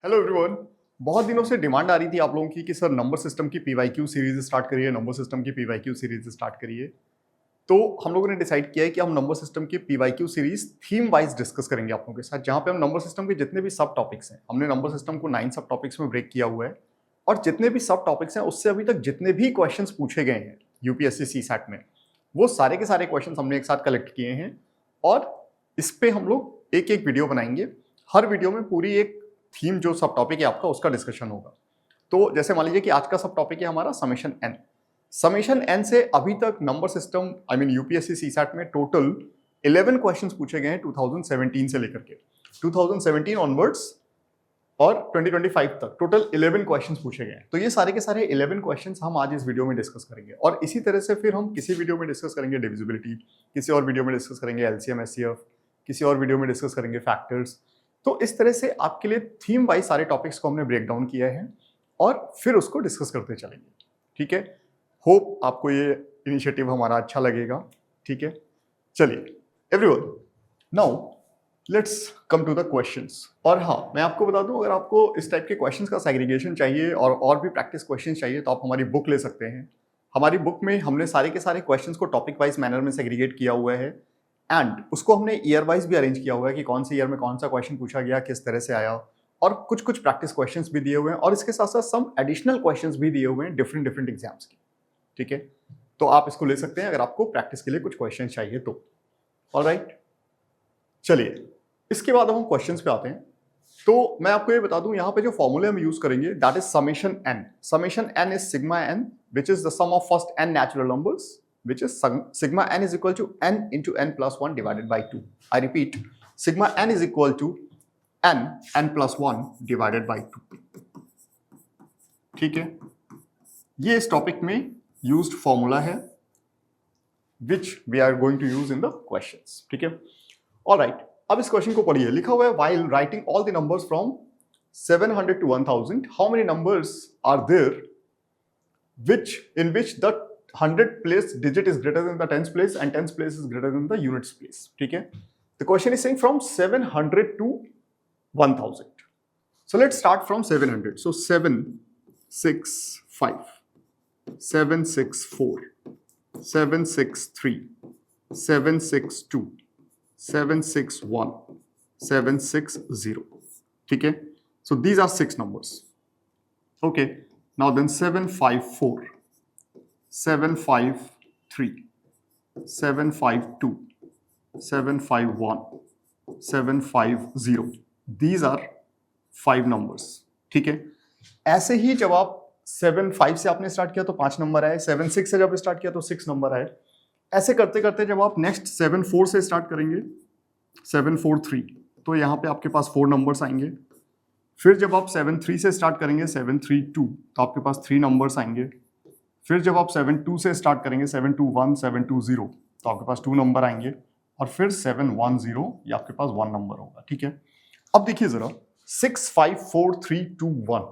Hello everyone. बहुत दिनों से डिमांड आ रही थी आप लोगों की कि सर नंबर सिस्टम की पीवाईक्यू सीरीज स्टार्ट करिए, नंबर सिस्टम की पीवाईक्यू सीरीज स्टार्ट करिए। तो हम लोगों ने डिसाइड किया है कि हम नंबर सिस्टम की PYQ series theme wise discuss करेंगे आप लोगों के साथ, जहां पे हम नंबर सिस्टम के जितने भी सब टॉपिक्स हैं, हमने नंबर सिस्टम को 9 सब टॉपिक्स में ब्रेक किया हुआ है और जितने भी सब टॉपिक्स हैं उससे अभी तक जितने भी क्वेश्चंस पूछे गए हैं यूपीएससी सीसैट में, वो सारे के सारे क्वेश्चंस हमने एक साथ कलेक्ट किए हैं और इस पे हम लोग एक एक वीडियो बनाएंगे। हर वीडियो में पूरी एक थीम जो सब टॉपिक है आपका उसका डिस्कशन होगा। तो जैसे मान लीजिए कि आज का सब टॉपिक है हमारा समेशन एन। समेशन एन से अभी तक नंबर सिस्टम यूपीएससी सीसैट में टोटल 11 क्वेश्चंस पूछे गए हैं 2017 से लेकर के 2017 ऑनवर्ड्स और 2025 तक टोटल 11 क्वेश्चंस पूछे गए हैं। तो ये सारे के सारे 11 क्वेश्चंस हम आज इस वीडियो में डिस्कस करेंगे और इसी तरह से फिर हम किसी वीडियो में डिस्कस करेंगे डिविजिबिलिटी, किसी और वीडियो में डिस्कस करेंगे एलसीएम एचसीएफ, किसी और वीडियो में डिस्कस करेंगे फैक्टर्स। तो इस तरह से आपके लिए थीम वाइज सारे टॉपिक्स को हमने ब्रेक डाउन किया है और फिर उसको डिस्कस करते चलेंगे। ठीक है, होप आपको ये इनिशिएटिव हमारा अच्छा लगेगा। ठीक है, चलिए everyone, now let's come to the questions. और हाँ, मैं आपको बता दूं, अगर आपको इस टाइप के क्वेश्चंस का सेग्रीगेशन चाहिए और भी प्रैक्टिस क्वेश्चंस चाहिए तो आप हमारी बुक ले सकते हैं। हमारी बुक में हमने सारे के सारे क्वेश्चंस को टॉपिक वाइज मैनर में सेग्रीगेट किया हुआ है एंड उसको हमने ईयर वाइज भी अरेंज किया हुआ है कि कौन से ईयर में कौन सा क्वेश्चन पूछा गया, किस तरह से आया, और कुछ कुछ प्रैक्टिस क्वेश्चंस भी दिए हुए हैं और इसके साथ साथ सम एडिशनल क्वेश्चंस भी दिए हुए हैं डिफरेंट डिफरेंट एग्जाम्स के। ठीक है, तो आप इसको ले सकते हैं अगर आपको प्रैक्टिस के लिए कुछ क्वेश्चन चाहिए तो। ऑलराइट, चलिए इसके बाद हम क्वेश्चंस पे आते हैं। तो मैं आपको ये बता दूं, यहाँ पे जो फॉर्मूले हम यूज करेंगे that is summation n. Summation n is sigma n which is the sum of first n natural numbers which is sigma n is equal to n into n plus 1 divided by 2. I repeat, sigma n is equal to n plus 1 divided by 2. ठीक है, ये इस topic में used formula है which we are going to use in the questions. ठीक है, alright, अब इस क्वेश्चन को पढ़िए। लिखा हुआ है while writing all the numbers from 700 to 1000 how many numbers are there in which the 100th place digit is greater than the 10th place and 10th place is greater than the units place. ठीक है, the question is saying from 700 to 1000. So let's start from 700. So 765, 764, 763, 762, 761, 760. ठीक है, so these are 6 numbers. Okay, now then 754, 753, 752, 751, 750. These are 5 numbers. ठीक है, ऐसे ही जब आप 75 से आपने स्टार्ट किया तो 5 नंबर आए, 76 से जब स्टार्ट किया तो 6 नंबर आए। ऐसे करते करते जब आप नेक्स्ट 74 से स्टार्ट करेंगे, 743, तो यहाँ पे आपके पास 4 नंबर्स आएंगे। फिर जब आप 73 से स्टार्ट करेंगे, 732, तो आपके पास 3 नंबर्स आएंगे। फिर जब आप 72 से स्टार्ट करेंगे, 721, 720, तो आपके पास 2 नंबर आएंगे और फिर 710, ये आपके पास 1 नंबर होगा। ठीक है, अब देखिए जरा 6, 5, 4, 3, 2, 1।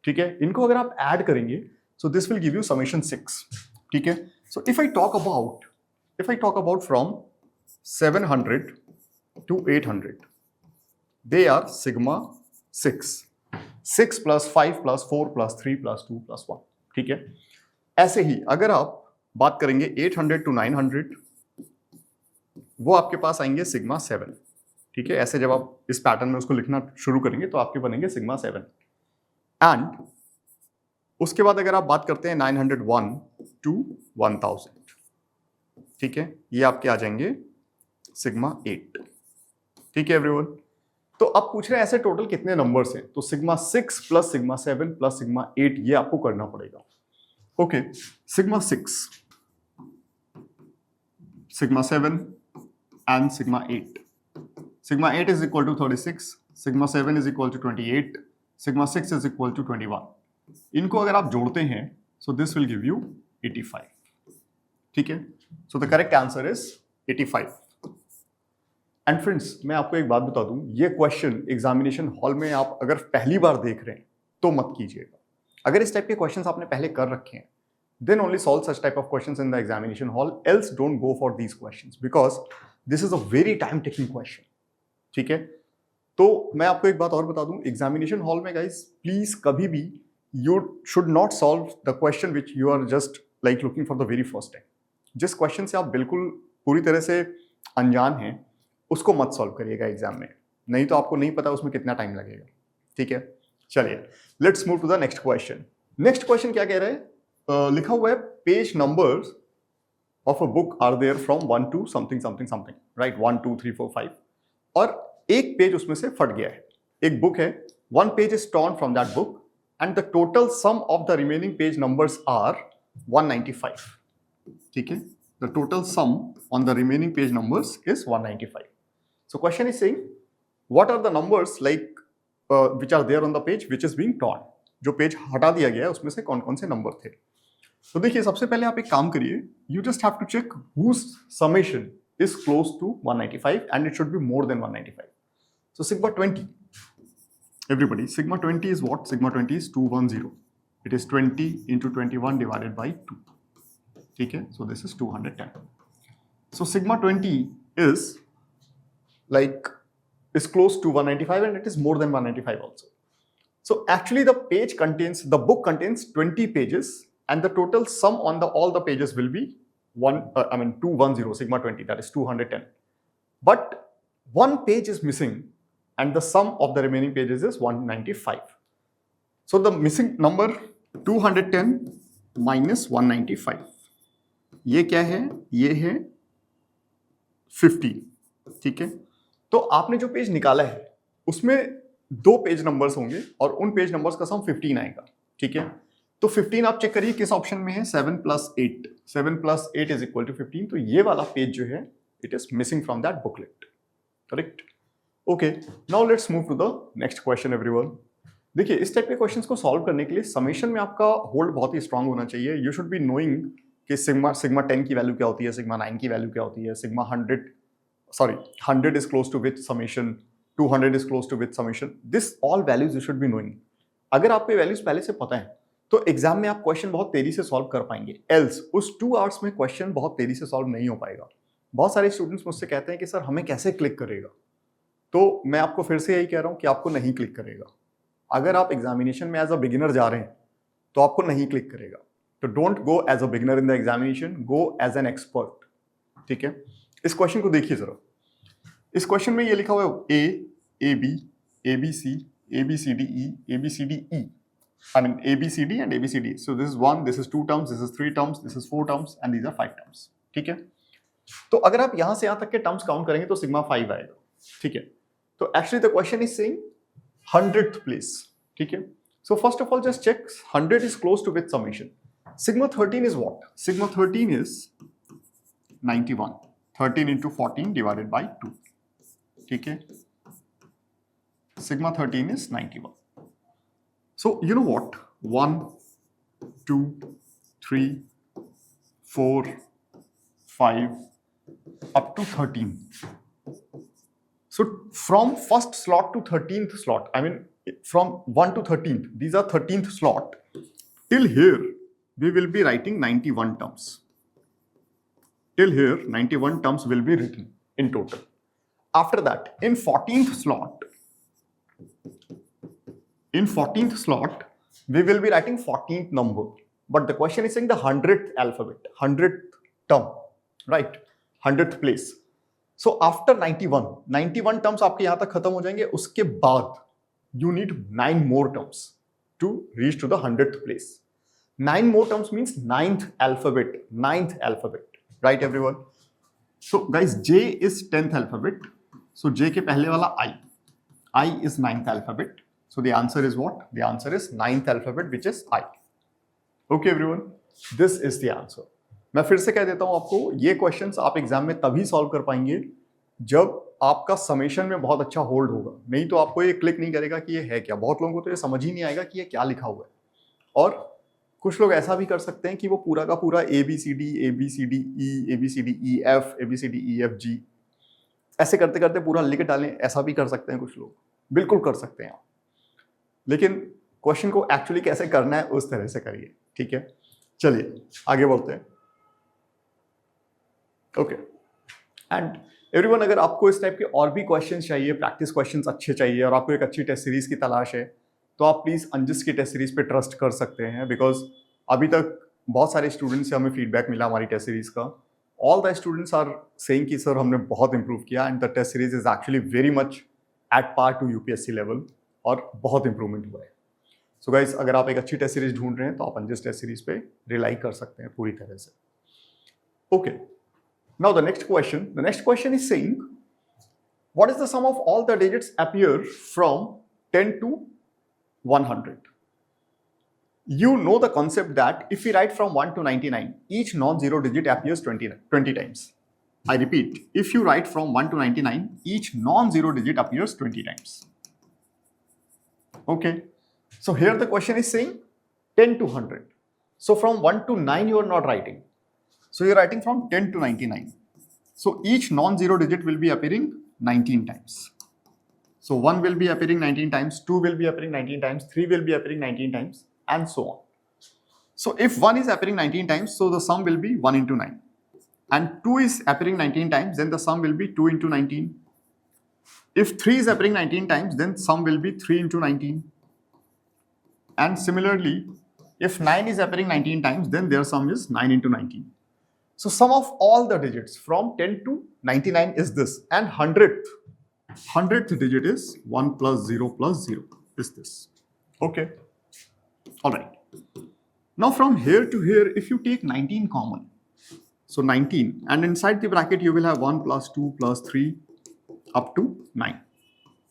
ठीक है, इनको अगर आप ऐड करेंगे so this will give you summation 6। ठीक है, so if I talk about from 700 to 800 they are sigma 6 plus 5 plus 4 plus 3 plus 2 plus 1। ठीक है, ऐसे ही अगर आप बात करेंगे 800 to 900 वो आपके पास आएंगे सिग्मा 7। ठीक है, ऐसे जब आप इस पैटर्न में उसको लिखना शुरू करेंगे तो आपके बनेंगे सिग्मा 7। एंड उसके बाद अगर आप बात करते हैं 901 to 1000, ठीक है, ये आपके आ जाएंगे सिग्मा 8। ठीक है एवरीवन, तो अब पूछ रहे हैं ऐसे टोटल कितने नंबर्स हैं, तो sigma 6 plus sigma 7 plus sigma 8 ये आपको करना पड़ेगा। Okay, sigma 6, sigma 7 and sigma 8. Sigma 8 is equal to 36, sigma 7 is equal to 28, sigma 6 is equal to 21. इनको अगर आप जोड़ते हैं so this will give you 85. ठीक है, so the correct answer is 85. And friends, मैं आपको एक बात बता दूं, ये क्वेश्चन एग्जामिनेशन हॉल में आप अगर पहली बार देख रहे हैं तो मत कीजिएगा। अगर इस टाइप के क्वेश्चंस आपने पहले कर रखे हैं then only solve such type of questions in the examination hall, else don't go for these questions because this is a very time taking question. ठीक है, तो मैं आपको एक बात और बता दूं, एग्जामिनेशन हॉल में गाइस प्लीज कभी भी you should not solve the question which you are just like looking for the very first time. जिस क्वेश्चन से आप बिल्कुल पूरी तरह से अनजान हैं उसको मत सॉल्व करिएगा एग्जाम में, नहीं तो आपको नहीं पता उसमें कितना टाइम लगेगा। ठीक है, चलिए let's move to the next question. Next question क्या कह रहा है, लिखा हुआ है page numbers of a book are there from 1 to something something something, right, 1 2 3 4 5, और एक पेज उसमें से फट गया है। एक बुक है, one page is torn from that book and the total sum of the remaining page numbers are 195। ठीक है, the total sum on the remaining page numbers is 195। So question is saying what are the numbers like which are there on the page which is being torn। जो page हटा दिया गया है उसमें से कौन कौन से नंबर थे। तो देखिए सबसे पहले आप एक काम करिए, you just have to check whose summation is close to 195 and it should be more than 195. So sigma 20, everybody, sigma 20 is what? Sigma 20 is 210. It is 20 into 21 divided by 2. ठीक है, so this is 210. So sigma 20 is like is close to 195 and it is more than 195 also. So actually the book contains 20 pages and the total sum on all the pages will be 210 sigma 20, that is 210. But one page is missing and the sum of the remaining pages is 195. So the missing number 210 minus 195, ये क्या है? ये है 15। ठीक है, तो आपने जो पेज निकाला है उसमें 2 पेज नंबर्स होंगे और उन पेज नंबर्स का सम 15 आएगा। ठीक है, तो 15 आप चेक करिए किस ऑप्शन में है, 7 + 8, 7 + 8 इज इक्वल टू 15। तो ये वाला पेज जो है it is missing from that booklet, correct. Okay, now let's move to the next question everyone. देखिए इस टाइप के क्वेश्चंस को सॉल्व करने के लिए समेशन में आपका होल्ड बहुत ही स्ट्रांग होना चाहिए। यू शुड बी नोइंग कि सिग्मा 10 की वैल्यू क्या होती है, सिग्मा 9 की वैल्यू क्या होती है, sigma 100 is close to which summation, 200 is close to which summation, this all values you should be knowing. अगर आपको वैल्यूज पहले से पता है तो एग्जाम में आप क्वेश्चन बहुत तेजी से सॉल्व कर पाएंगे, एल्स उस 2 आवर्स में क्वेश्चन बहुत तेजी से सॉल्व नहीं हो पाएगा। बहुत सारे स्टूडेंट्स मुझसे कहते हैं कि सर हमें कैसे क्लिक करेगा, तो मैं आपको फिर से यही कह रहा हूं कि आपको नहीं क्लिक करेगा। अगर आप एग्जामिनेशन में एज अ बिगिनर जा रहे हैं तो आपको नहीं क्लिक करेगा। तो don't go as a beginner in the examination, go as an expert. ठीक है, इस क्वेश्चन को देखिए जरा। इस क्वेश्चन में ये लिखा हुआ है A B C ABCDE ABCDE, I mean ABCD and ABCD. So this is 1, this is 2 terms, this is 3 terms, this is 4 terms and these are 5 terms. ठीक है, तो अगर आप यहां से यहां तक के टर्म्स काउंट करेंगे तो सिग्मा 5 आएगा। ठीक है, तो actually the question is saying 100th place. ठीक है, so first of all just check 100 is close to which summation. Sigma 13 is what? Sigma 13 is 91, 13 into 14 divided by 2. ठीक है, sigma 13 is 91. So you know what? 1, 2, 3, 4, 5 up to 13. So from first slot to 13th slot, I mean from 1 to 13th, these are 13th slot. Till here we will be writing 91 terms. Till here 91 terms will be written in total. After that, in 14th slot, we will be writing 14th number. But the question is saying the 100th alphabet, 100th term, right? 100th place. So after 91 terms आपके यहाँ तक खत्म हो जाएंगे। उसके बाद you need 9 more terms to reach to the 100th place. 9 more terms means 9th alphabet, right everyone? So guys, J is 10th alphabet. So J के पहले वाला I is 9th alphabet. So the answer is what? The answer is 9th alphabet, which is I. Okay everyone, this is the answer. मैं फिर से कह देता हूं आपको, ये क्वेश्चंस आप एग्जाम में तभी सॉल्व कर पाएंगे जब आपका समेशन में बहुत अच्छा होल्ड होगा, नहीं तो आपको ये क्लिक नहीं करेगा कि ये है क्या। बहुत लोगों को तो ये समझ ही नहीं आएगा कि ये क्या लिखा हुआ है। और कुछ लोग ऐसा भी कर सकते हैं कि वो पूरा का पूरा ABCD E F ABCD E F G ऐसे करते करते पूरा लिख डालें, ऐसा भी कर सकते हैं कुछ लोग, बिल्कुल कर सकते हैं आप। लेकिन क्वेश्चन को एक्चुअली कैसे करना है उस तरह से करिए। ठीक है, चलिए आगे बढ़ते हैं। ओके, एंड एवरीवन, अगर आपको इस टाइप के और भी क्वेश्चंस चाहिए, प्रैक्टिस क्वेश्चंस अच्छे चाहिए और आपको एक अच्छी टेस्ट सीरीज की तलाश है, तो आप प्लीज अंजिस की टेस्ट सीरीज पे ट्रस्ट कर सकते हैं, बिकॉज अभी तक बहुत सारे स्टूडेंट्स से हमें फीडबैक मिला हमारी टेस्ट सीरीज का. All the students are saying कि सर हमने बहुत इंप्रूव किया and the test series is actually very much at par to UPSC level और बहुत इंप्रूवमेंट हुआ है. सो गाइज, अगर आप एक अच्छी टेस्ट सीरीज ढूंढ रहे हैं तो आप अंजिस टेस्ट सीरीज पे रिलाई कर सकते हैं पूरी तरह से. Okay, now the next question is saying what is the sum of all the digits appear from 10 to 100? You know the concept that if we write from 1 to 99, each non-zero digit appears 20 times. I repeat, if you write from 1 to 99, each non-zero digit appears 20 times. Okay, so here the question is saying 10 to 100. So from 1 to 9 you are not writing. So you are writing from 10 to 99. So each non-zero digit will be appearing 19 times. So 1 will be appearing 19 times, 2 will be appearing 19 times, 3 will be appearing 19 times, and so on. So if 1 is appearing 19 times, so the sum will be 1 into 9. And 2 is appearing 19 times, then the sum will be 2 into 19. If 3 is appearing 19 times, then sum will be 3 into 19. And similarly, if 9 is appearing 19 times, then their sum is 9 into 19. So sum of all the digits from 10 to 99 is this, and 100th digit is 1 plus 0 plus 0 is this. Okay, all right. Now from here to here, if you take 19 common, so 19, and inside the bracket you will have 1 plus 2 plus 3 up to 9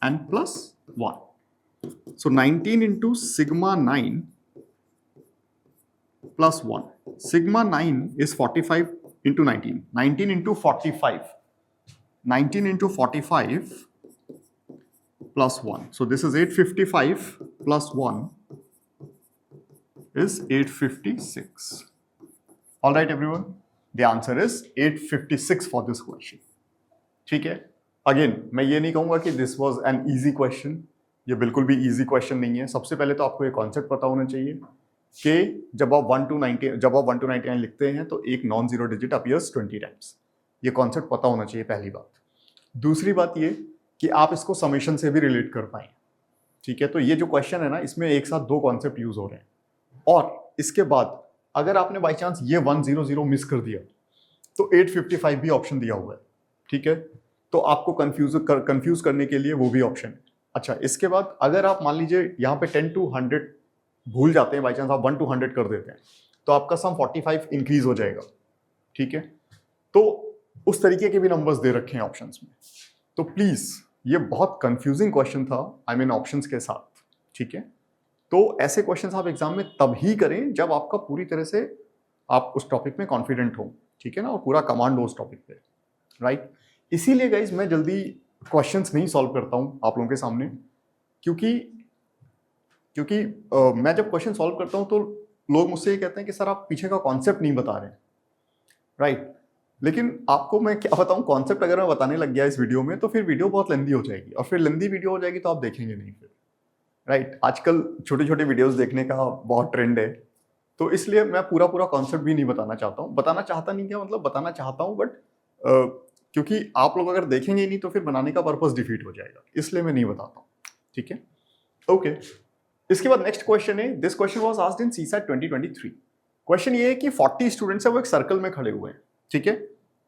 and plus 1. So 19 into sigma 9 plus 1. Sigma 9 is 45 into 19. 19 into 45. 19 into 45 plus 1. So this is 855 plus 1 is 856. All right, everyone. The answer is 856 for this question. ठीक है. Again, मैं ये नहीं कहूँगा कि this was an easy question. ये बिल्कुल भी easy question नहीं है. सबसे पहले तो आपको ये concept पता होना चाहिए कि जब आप 1 to 99 लिखते हैं तो एक non zero digit appears 20 times. ये कॉन्सेप्ट पता होना चाहिए, पहली बात. दूसरी बात ये कि आप इसको समेशन से भी रिलेट कर पाए. ठीक है, तो ये जो क्वेश्चन है ना, इसमें एक साथ दो कॉन्सेप्ट यूज हो रहे हैं. और इसके बाद अगर आपने बाई चांस ये 100 मिस कर दिया तो 855 भी ऑप्शन दिया हुआ है. ठीक है, तो आपको कंफ्यूज करने के लिए वो भी ऑप्शन है. अच्छा, इसके बाद अगर आप मान लीजिए यहाँ पे 10 to 100 भूल जाते हैं, बाई चांस आप 1 to 100 कर देते हैं, तो आपका सम 45 इंक्रीज हो जाएगा. ठीक है, तो उस तरीके के भी नंबर्स दे रखे हैं ऑप्शंस में. तो प्लीज, ये बहुत कंफ्यूजिंग क्वेश्चन था, आई मीन ऑप्शंस के साथ. ठीक है, तो ऐसे क्वेश्चंस आप एग्जाम में तब ही करें जब आपका पूरी तरह से आप उस टॉपिक में कॉन्फिडेंट हो. ठीक है ना, और पूरा कमांड हो उस टॉपिक पे. राइट, इसीलिए गाइज मैं जल्दी क्वेश्चंस नहीं सॉल्व करता हूं आप लोगों के सामने, क्योंकि मैं जब क्वेश्चन सॉल्व करता हूं तो लोग मुझसे ये कहते हैं कि सर आप पीछे का कॉन्सेप्ट नहीं बता रहे. राइट, लेकिन आपको मैं क्या बताऊं, कॉन्सेप्ट अगर मैं बताने लग गया इस वीडियो में तो फिर वीडियो बहुत लेंदी हो जाएगी, और फिर लेंदी वीडियो हो जाएगी तो आप देखेंगे नहीं फिर. राइट, आजकल छोटे छोटे वीडियोस देखने का बहुत ट्रेंड है, तो इसलिए मैं पूरा कॉन्सेप्ट भी नहीं बताना चाहता हूँ. बताना चाहता नहीं, क्या मतलब, बताना चाहता हूँ, बट क्योंकि आप लोग अगर देखेंगे ही नहीं तो फिर बनाने का पर्पस डिफीट हो जाएगा, इसलिए मैं नहीं बताता हूँ. ठीक है, ओके. इसके बाद नेक्स्ट क्वेश्चन है, this question was asked in CSAT 2023. Question ये है कि 40 स्टूडेंट्स है, वो एक सर्कल में खड़े हुए हैं. ठीक है,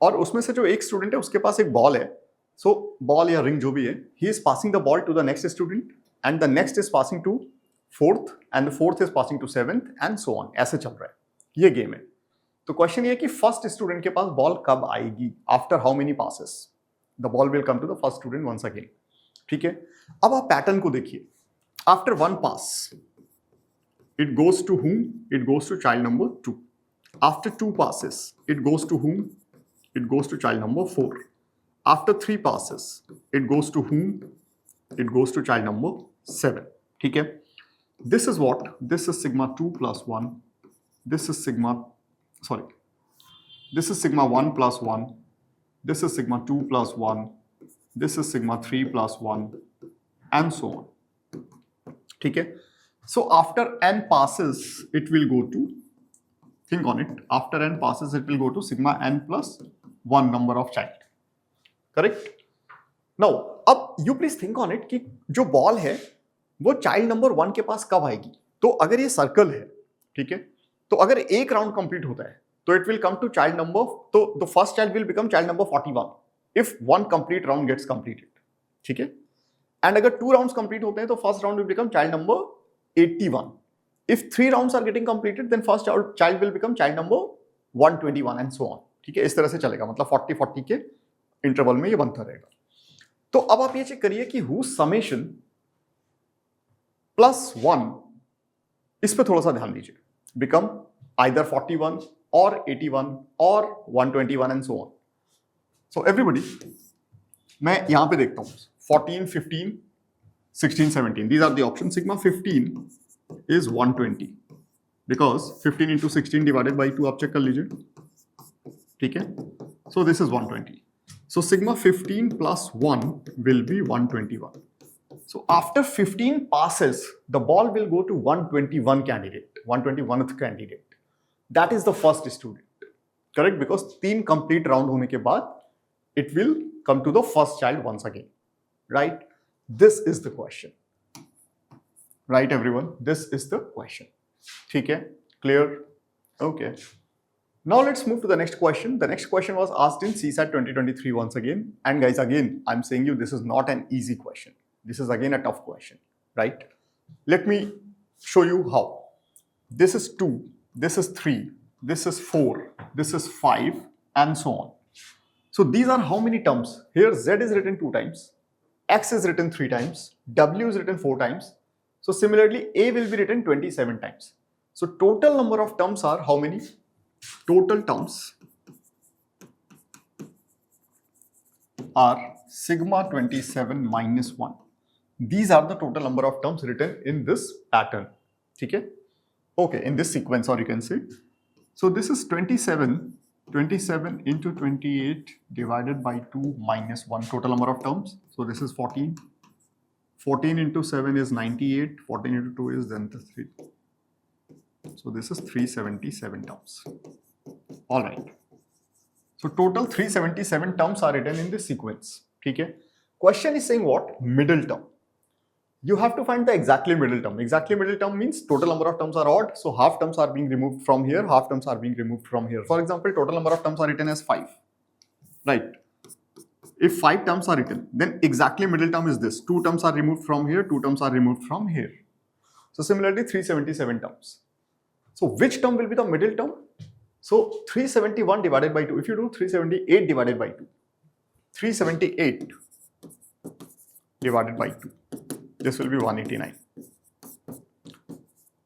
और उसमें से जो एक स्टूडेंट है उसके पास एक बॉल है. सो बॉल या रिंग जो भी है, he is passing the ball to the next student, and the next is passing to fourth, and the fourth is passing to seventh, and so on. ऐसे चल रहा है, ये गेम है. तो क्वेश्चन ये है कि फर्स्ट स्टूडेंट के पास बॉल कब आएगी, after how many passes the ball will come to the first student once again. ठीक है, अब आप पैटर्न को देखिए. After one pass, it goes to whom? It goes to child number 2. After 2 passes, it goes to whom? It goes to child number 4. After 3 passes, it goes to whom? It goes to child number 7. ठीक है? This is what? This is sigma 2 plus 1. This is sigma 1 plus 1. This is sigma 2 plus 1. This is sigma 3 plus 1, and so on. ठीक है, so after n passes it will go to, think on it, after n passes it will go to sigma n plus 1 number of child. Correct? Now अब you please think on it कि जो ball है वो child number 1 के पास कब आएगी? तो अगर ये सर्कल है, ठीक है, तो अगर एक राउंड कंप्लीट होता है तो it will come to child number, तो the first child will become child number 41 if one complete round gets completed, ठीक है? एंड अगर 2 राउंड्स कंप्लीट होते हैं तो first round will become child number 81. If 3 rounds are getting completed, then first child will become child number 121 and so on. ठीक है, इस तरह से चलेगा, मतलब 40-40 के इंटरवल में ये बनता रहेगा. तो अब आप ये चेक करिए कि whose summation plus 1, इस पे थोड़ा सा ध्यान दीजिए, become either 41 or 81 or 121 and so on. So everybody, मैं यहां पे देखता हूं 14, 15, 16, 17. These are the options. Sigma 15 is 120 because 15 into 16 divided by 2 आप चेक कर लीजिए, ठीक है? So this is 120. So sigma 15 plus 1 will be 121. So after 15 passes, the ball will go to 121 candidate, 121th candidate. That is the first student, correct? Because 3 complete round होने के बाद it will come to the first child once again, right? This is the question. Right everyone, this is the question. ठीक है, clear? Okay. Now let's move to the next question. The next question was asked in CSAT 2023 once again. And guys, again, I'm saying you this is not an easy question. This is again a tough question, right? Let me show you how. This is 2, this is 3, this is 4, this is 5, and so on. So these are how many terms? Here Z is written 2 times, X is written 3 times, W is written 4 times. So similarly, A will be written 27 times. So total number of terms are how many? Total terms are sigma 27 minus 1. These are the total number of terms written in this pattern. Okay? Okay, in this sequence, or you can say. So this is 27 into 28 divided by 2 minus 1. Total number of terms. So this is 14. 14 into 7 is 98, 14 into 2 is then the 3. So this is 377 terms. All right. So total 377 terms are written in this sequence. Okay. Question is saying what? Middle term. You have to find the exactly middle term. Exactly middle term means total number of terms are odd. So half terms are being removed from here, half terms are being removed from here. For example, total number of terms are written as 5. Right. If 5 terms are written, then exactly middle term is this. 2 terms are removed from here, 2 terms are removed from here. So similarly, 377 terms. So which term will be the middle term? So 371 divided by 2. If you do 378 divided by 2, 378 divided by 2, this will be 189.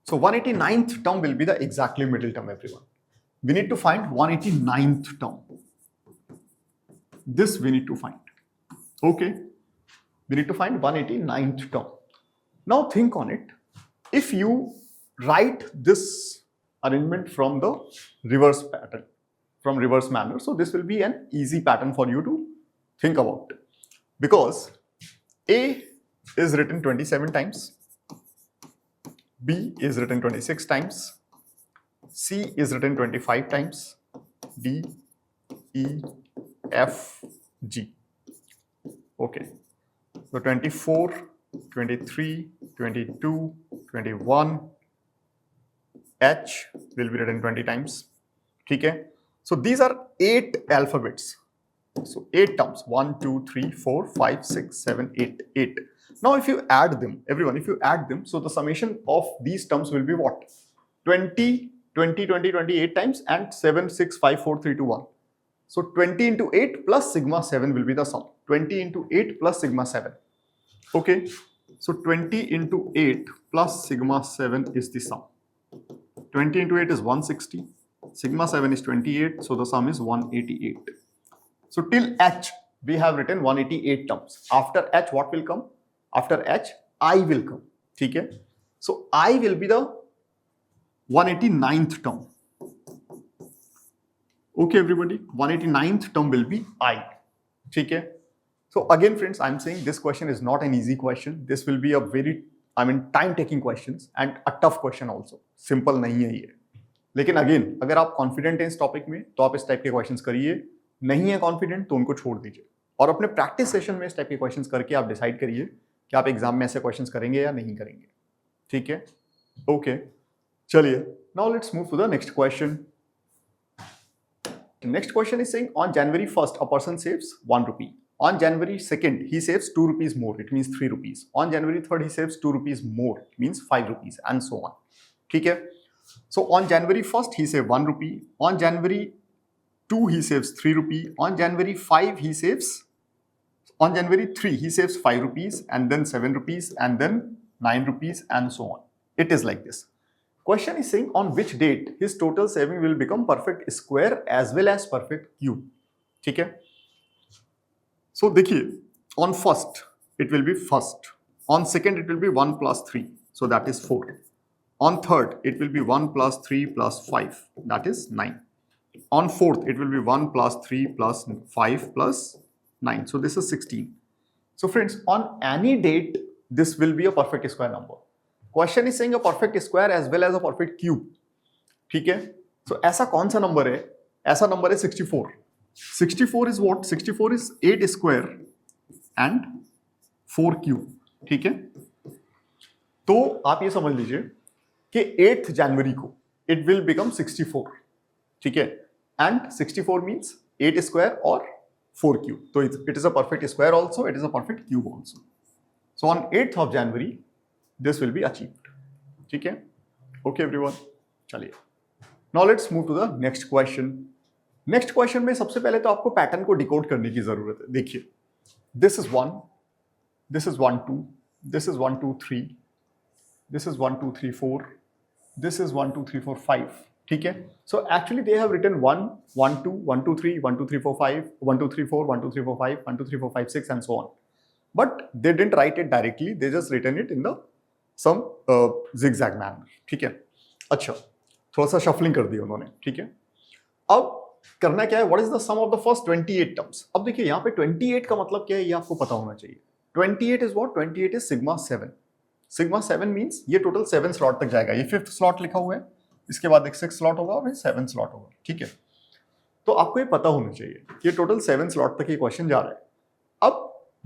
So 189th term will be the exactly middle term, everyone. We need to find 189th term. This we need to find. Okay. We need to find 189th term. Now think on it. If you write this arrangement from the reverse pattern, from reverse manner, so this will be an easy pattern for you to think about. Because A is written 27 times, B is written 26 times, C is written 25 times, D, E, F, G. Okay. So 24, 23, 22, 21, H will be written 20 times. Okay. So these are 8 alphabets. So 8 terms. 1, 2, 3, 4, 5, 6, 7, 8. 8. Now if you add them, everyone, if you add them, so the summation of these terms will be what? 20, 20, 20, 28 times and 7, 6, 5, 4, 3, 2, 1. So 20 into 8 plus sigma 7 will be the sum. 20 into 8 plus sigma 7. Okay. So 20 into 8 plus sigma 7 is the sum. 20 into 8 is 160. Sigma 7 is 28. So the sum is 188. So till H, we have written 188 terms. After H, what will come? After H, I will come. Okay. So I will be the 189th term. Okay, everybody. 189th term will be I. Okay. So again, friends, I'm saying this question is not an easy question. This will be a very, time-taking questions and a tough question also. Simple नहीं है ये. लेकिन again, अगर आप confident हैं इस topic में, तो आप इस type के questions करिए. नहीं है confident, तो उनको छोड़ दीजिए. और अपने प्रैक्टिस सेशन में इस टाइप के क्वेश्चंस करके आप डिसाइड करिए कि आप एग्जाम में ऐसे क्वेश्चंस करेंगे या नहीं करेंगे, ठीक है? ओके, चलिए, now let's move to the next question. Next question is saying on January 1st, a person saves 1 rupee. On January 2nd, he saves 2 rupees more. It means 3 rupees. On January 3rd, he saves 2 rupees more. It means 5 rupees and so on. ठीक है? So on January 1st, he saved 1 rupee. On January 2, he saves 3 rupee. On January 5, he saves. On January 3, he saves 5 rupees and then 7 rupees and then 9 rupees and so on. It is like this. Question is saying on which date his total saving will become perfect square as well as perfect cube. ठीक है? So देखिए, on first it will be first. On second it will be 1 plus 3, so that is 4. On third it will be 1 plus 3 plus 5, that is 9. On fourth it will be 1 plus 3 plus 5 plus 9, so this is 16. So friends, on any date this will be a perfect square number. Question is saying a perfect square as well as a perfect cube. ठीक है? सो ऐसा कौन सा number है? ऐसा number है 64. 64 is what? 64 is 8 square and 4 cube. ठीक है? तो आप ये समझ लीजिए कि 8th जनवरी को इट विल बिकम 64. ठीक है? एंड 64 मींस 8 स्क्वायर और 4 क्यूब. तो it is a perfect square also, it is a perfect cube also. So on 8th of January this will be achieved. ठीक है? Okay everyone, चलिए. Now let's move to the next question. Next question में सबसे पहले तो आपको pattern को decode करने की जरूरत है. देखिए, this is 1, this is 1 2, this is 1 2 3, this is 1 2 3 4, this is 1 2 3 4 5. ठीक है? So actually they have written 1 1 2 1 2 3 1 2 3 4 5 1 2 3 4 1 2 3 4 5 1 2 3 4 5 6 and so on. But they didn't write it directly. They just written it in the some zigzag manner. ठीक है? अच्छा, थोड़ा सा shuffling कर दिया उन्होंने. ठीक है? अब करना क्या है? What is the sum of the first 28 terms. अब देखिए यहाँ पे 28 का मतलब क्या है ये आपको पता होना चाहिए. 28 is what? 28 is sigma 7. Sigma 7 means ये टोटल 7 स्लॉट तक जाएगा. ये 5th स्लॉट लिखा हुआ है, इसके बाद एक 6th स्लॉट होगा और फिर 7th स्लॉट होगा. ठीक है? तो आपको ये पता होना चाहिए कि टोटल 7 स्लॉट तक ये क्वेश्चन जा रहा है. अब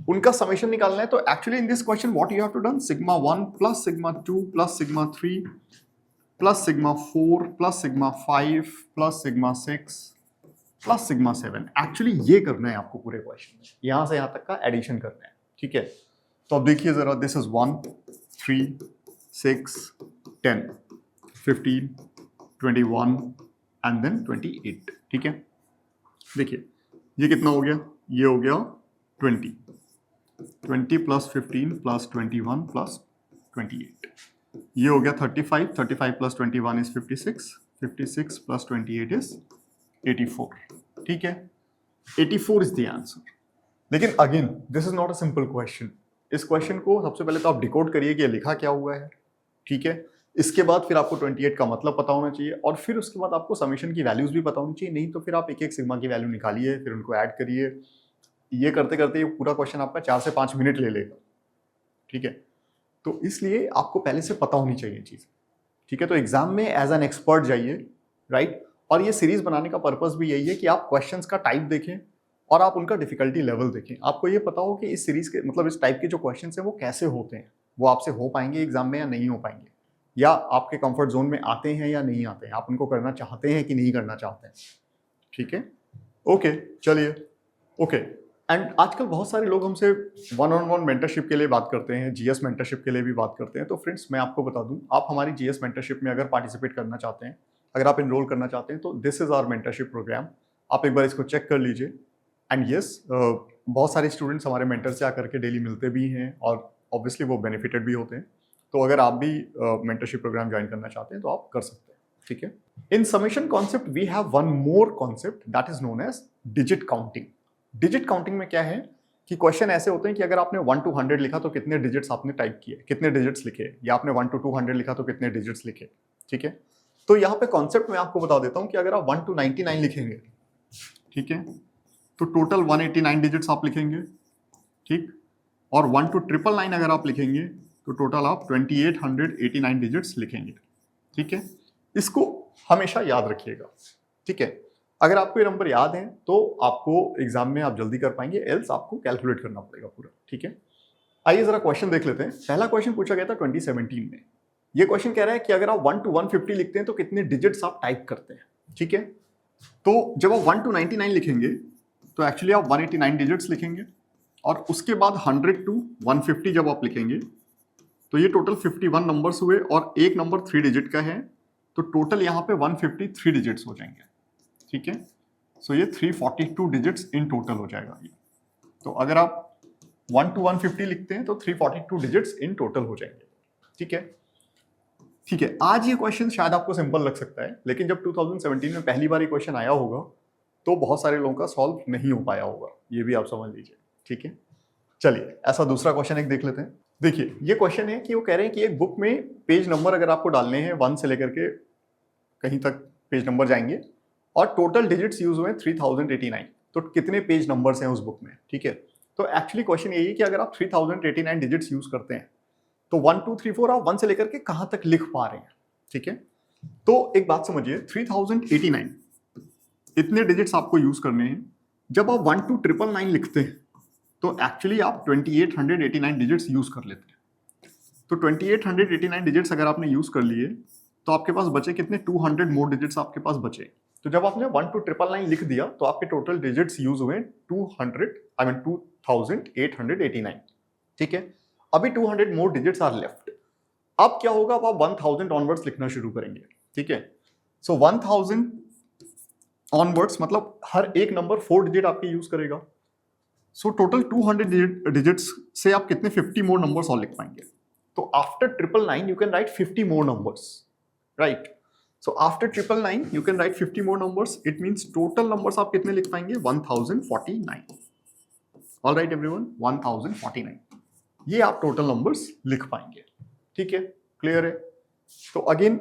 उनका समेशन निकालना है. तो actually in this question what you have to done, sigma 1 plus sigma 2 plus sigma 3 plus sigma 4 plus sigma 5 plus sigma 6 plus sigma 7. Actually ये करना है आपको पूरे क्वेश्चन में, यहां से यहां तक का एडिशन करना है. ठीक है? तो अब देखिए जरा, दिस इज 1 3 6 10 15 21 एंड देन 28. ठीक है? देखिए ये कितना हो गया? ये हो गया 20 प्लस 15 प्लस 21 प्लस 28. ये हो गया 35. 35 प्लस 21 इज 56. 56 plus 28 is 84. ठीक है? 84 इज द आंसर. लेकिन again this is not a simple question. इस क्वेश्चन को सबसे पहले तो आप डिकोड करिए कि लिखा क्या हुआ है. ठीक है? इसके बाद फिर आपको 28 का मतलब पता होना चाहिए और फिर उसके बाद आपको समेशन की वैल्यूज भी पता होनी चाहिए. नहीं तो फिर आप एक एक सिग्मा की वैल्यू निकालिए, फिर उनको ऐड करिए. ये करते करते ये पूरा क्वेश्चन आपका 4 से 5 मिनट ले लेगा. ठीक है? तो इसलिए आपको पहले से पता होनी चाहिए चीज़. ठीक है? तो एग्जाम में एज एन एक्सपर्ट जाइए, राइट? और ये सीरीज बनाने का पर्पस भी यही है कि आप क्वेश्चंस का टाइप देखें और आप उनका डिफिकल्टी लेवल देखें. आपको ये पता हो कि इस सीरीज के मतलब इस टाइप के जो क्वेश्चंस हैं वो कैसे होते हैं, वो आपसे हो पाएंगे एग्जाम में या नहीं हो पाएंगे, या आपके कंफर्ट जोन में आते हैं या नहीं आते हैं, आप उनको करना चाहते हैं कि नहीं करना चाहते हैं. ठीक है? ओके, चलिए. ओके, एंड आजकल बहुत सारे लोग हमसे 1-on-1 मेंटरशिप के लिए बात करते हैं, जीएस मेंटरशिप के लिए भी बात करते हैं. तो फ्रेंड्स मैं आपको बता दूं, आप हमारी जीएस मेंटरशिप में अगर पार्टिसिपेट करना चाहते हैं, अगर आप इनरोल करना चाहते हैं, तो this is our mentorship programme. आप एक बार इसको चेक कर लीजिए. एंड यस, बहुत सारे स्टूडेंट्स हमारे मेंटर से आकर के डेली मिलते भी हैं और ऑब्वियसली वो बेनिफिटेड भी होते हैं. तो अगर आप भी मेंटरशिप प्रोग्राम ज्वाइन करना चाहते हैं तो आप कर सकते हैं. ठीक है? In summation concept we have one more concept that is known as digit counting. Digit counting में क्या है कि क्वेश्चन ऐसे होते हैं कि अगर आपने 1 to 100 लिखा तो कितने डिजिट्स आपने टाइप किए, कितने डिजिट्स लिखे, या आपने 1 to 200 लिखा तो कितने डिजिट्स लिखे. ठीक है? तो यहाँ पे कॉन्सेप्ट मैं आपको बता देता हूँ कि अगर आप 1 to 99 लिखेंगे, ठीक है, तो टोटल 189 डिजिट्स आप लिखेंगे. ठीक? और 1 to 999 अगर आप लिखेंगे तो टोटल आप 2889 डिजिट्स लिखेंगे. ठीक है? इसको हमेशा याद रखिएगा. ठीक है? अगर आपको ये नंबर याद है तो आपको एग्जाम में आप जल्दी कर पाएंगे, एल्स आपको कैलकुलेट करना पड़ेगा पूरा, ठीक है। आइए जरा क्वेश्चन देख लेते हैं। पहला क्वेश्चन पूछा गया था 2017 में। ये क्वेश्चन कह रहा है कि अगर आप 1 to 150 लिखते हैं तो कितने डिजिट्स आप टाइप करते हैं, ठीक है। तो जब आप 1 to 99 लिखेंगे तो एक्चुअली आप 189 डिजिट्स लिखेंगे, और उसके बाद 100 to 150 जब आप लिखेंगे तो ये टोटल 51 नंबर्स हुए, और एक नंबर 3 डिजिट का है, तो टोटल यहाँ पे 153 डिजिट्स हो जाएंगे, ठीक है। सो ये 342 डिजिट्स इन टोटल हो जाएगा। तो अगर आप 1 to 150 लिखते हैं तो 342 डिजिट्स इन टोटल हो जाएंगे, ठीक है। ठीक है, आज ये क्वेश्चन शायद आपको सिंपल लग सकता है, लेकिन जब 2017 में पहली बार ये क्वेश्चन आया होगा तो बहुत सारे लोगों का सॉल्व नहीं हो पाया होगा, ये भी आप समझ लीजिए, ठीक है। चलिए ऐसा दूसरा क्वेश्चन एक देख लेते हैं। देखिए ये क्वेश्चन है कि वो कह रहे हैं कि एक बुक में पेज नंबर अगर आपको डालने हैं 1 से लेकर के कहीं तक पेज नंबर जाएंगे, और टोटल डिजिट्स यूज हुए 3089, तो कितने पेज नंबर्स हैं उस बुक में, ठीक है। तो एक्चुअली क्वेश्चन यही है कि अगर आप 3089 डिजिट्स यूज करते हैं तो 1 2 3 4 आप 1 से लेकर के कहां तक लिख पा रहे हैं, ठीक है। तो एक बात समझिए, 3089 इतने डिजिट्स आपको यूज करने हैं। जब आप 1 to 999 लिखते हैं तो एक्चुअली आप 2889 डिजिट्स यूज कर लेते हैं। तो 2889 डिजिट्स अगर आपने यूज कर लिए तो आपके पास बचे कितने, 200 मोर डिजिट्स आपके पास बचे। तो जब आपने 1 to 999 लिख दिया तो आपके टोटल डिजिट्स यूज हुए 2889, ठीक है। अभी 200 मोर डिजिट्स आर लेफ्ट। अब क्या होगा, अब आप 1000 ऑनवर्ड्स लिखना शुरू करेंगे, ठीक है। सो 1000 ऑनवर्ड्स मतलब हर एक नंबर 4 डिजिट आपके यूज करेगा। सो टोटल 200 डिजिट्स से आप कितने 50 मोर नंबर्स और लिख पाएंगे। तो after 999 you can write 50 more numbers, right. So after 999 you can write 50 more numbers. It means total numbers आप कितने लिख पाएंगे, 1049। ऑल राइट एवरीवन, 1049 ये आप टोटल नंबर्स लिख पाएंगे, ठीक है, क्लियर है। तो अगेन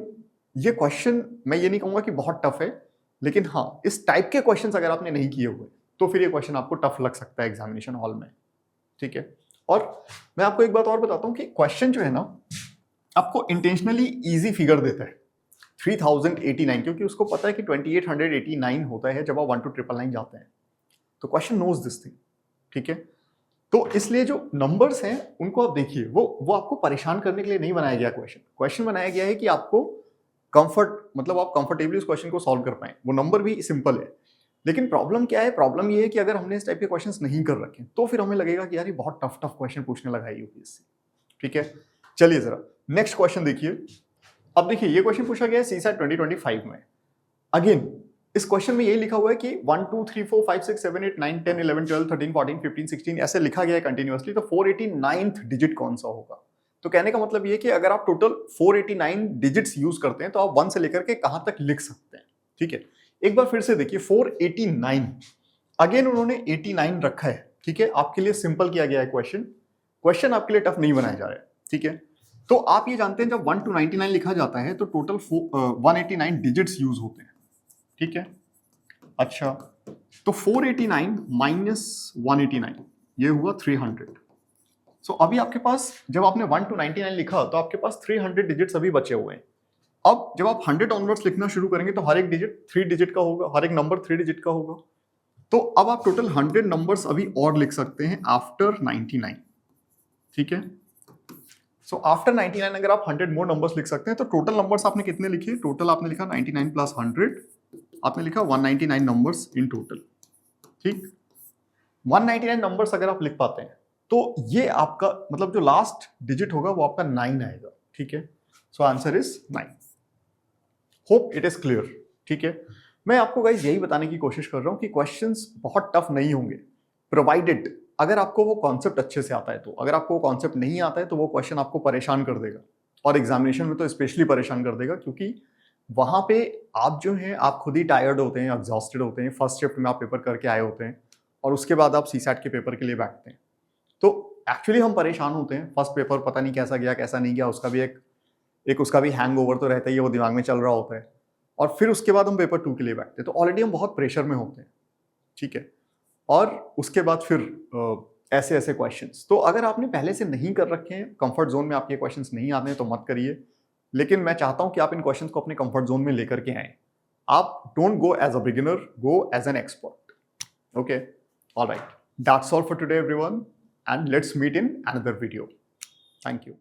ये क्वेश्चन मैं ये नहीं कहूंगा कि बहुत टफ है, लेकिन हाँ इस टाइप के क्वेश्चंस अगर आपने नहीं किए हुए तो फिर ये क्वेश्चन आपको टफ लग सकता है एग्जामिनेशन हॉल में, ठीक है। और मैं आपको एक बात और बताता हूं कि क्वेश्चन जो है ना आपको इंटेंशनली इजी फिगर देता है 3089, क्योंकि उसको पता है कि 2889 होता है जब आप 1 to 999 जाते हैं। तो क्वेश्चन नोज दिस थिंग, ठीक है। तो इसलिए जो नंबर्स हैं उनको आप देखिए, वो आपको परेशान करने के लिए नहीं बनाया गया क्वेश्चन बनाया गया है कि आपको कंफर्ट, मतलब आप कंफर्टेबली उस क्वेश्चन को सॉल्व कर पाए। वो नंबर भी सिंपल है, लेकिन प्रॉब्लम क्या है, प्रॉब्लम ये है कि अगर हमने इस टाइप के क्वेश्चंस नहीं कर रखे तो फिर हमें लगेगा कि यार ये बहुत टफ क्वेश्चन पूछने लगा है यूपीएससी, ठीक है। चलिए जरा नेक्स्ट क्वेश्चन देखिए। अब देखिए ये क्वेश्चन पूछा गया है सीसैट 2025 में। अगेन इस क्वेश्चन में यही लिखा हुआ है कि 1 2 3 4 5 6 7 8 9 10 11 12 13 14 15 16 ऐसे लिखा गया है कंटिन्यूअसली। तो 489th डिजिट कौन सा होगा। तो कहने का मतलब ये कि अगर आप टोटल 489 डिजिट्स यूज करते हैं तो आप 1 से लेकर के कहां तक लिख सकते हैं, ठीक है। एक बार फिर से देखिए 489, अगेन उन्होंने 89 रखा है, ठीक है। आपके लिए सिंपल किया गया है क्वेश्चन आपके लिए टफ नहीं बनाया जा रहा है, ठीक है। तो आप ये जानते हैं जब 1 to 99 लिखा जाता है तो टोटल 189 डिजिट्स यूज होते हैं, ठीक है। अच्छा तो 489 माइनस 189 ये हुआ 300। सो अभी आपके पास जब आपने 1 to 99 लिखा तो आपके पास 300 डिजिट्स अभी बचे हुए हैं। अब जब आप 100 ऑनवर्ड्स लिखना शुरू करेंगे तो हर एक डिजिट 3 डिजिट का होगा, हर एक नंबर 3 डिजिट का होगा। तो अब आप टोटल 100 नंबर्स अभी और लिख सकते हैं आफ्टर 99, ठीक है। सो आफ्टर 99 अगर आप 100 मोर नंबर्स लिख सकते हैं तो टोटल नंबर्स आपने कितने लिखे, टोटल आपने लिखा 99 प्लस 100, आपने लिखा 199 नंबर्स इन टोटल, ठीक। 199 नंबर्स अगर आप लिख पाते हैं तो ये आपका मतलब जो लास्ट डिजिट होगा वो आपका 9 आएगा, ठीक है। So answer is 9। Hope it is clear, ठीक है। मैं आपको गाइस यही बताने की कोशिश कर रहा हूं कि क्वेश्चंस बहुत टफ नहीं होंगे, प्रोवाइडेड अगर आपको वो कॉन्सेप्ट अच्छे से आता है। तो अगर आपको वो कॉन्सेप्ट नहीं आता है तो वो क्वेश्चन आपको परेशान कर देगा, और एग्जामिनेशन में तो स्पेशली परेशान कर देगा, क्योंकि वहां पे आप जो हैं आप खुद ही टायर्ड होते हैं, एग्जॉस्टेड होते हैं, फर्स्ट शिफ्ट में आप पेपर करके आए होते हैं और उसके बाद आप सीसैट के पेपर के लिए बैठते हैं। तो एक्चुअली हम परेशान होते हैं, फर्स्ट पेपर पता नहीं कैसा गया कैसा नहीं गया, उसका भी एक उसका भी हैंगओवर तो रहता ही है, वो दिमाग में चल रहा होता है। और फिर उसके बाद हम पेपर 2 के लिए बैठते हैं, तो ऑलरेडी हम बहुत प्रेशर में होते हैं, ठीक है। और उसके बाद फिर ऐसे ऐसे क्वेश्चंस, तो अगर आपने पहले से नहीं कर रखे हैं, कंफर्ट जोन में आपके क्वेश्चंस नहीं आते हैं तो मत करिए। लेकिन मैं चाहता हूं कि आप इन क्वेश्चंस को अपने कंफर्ट जोन में लेकर के आएं, आप don't go as a beginner, go as an expert. Okay, all right. That's all for today, everyone, and let's meet in another video. Thank you.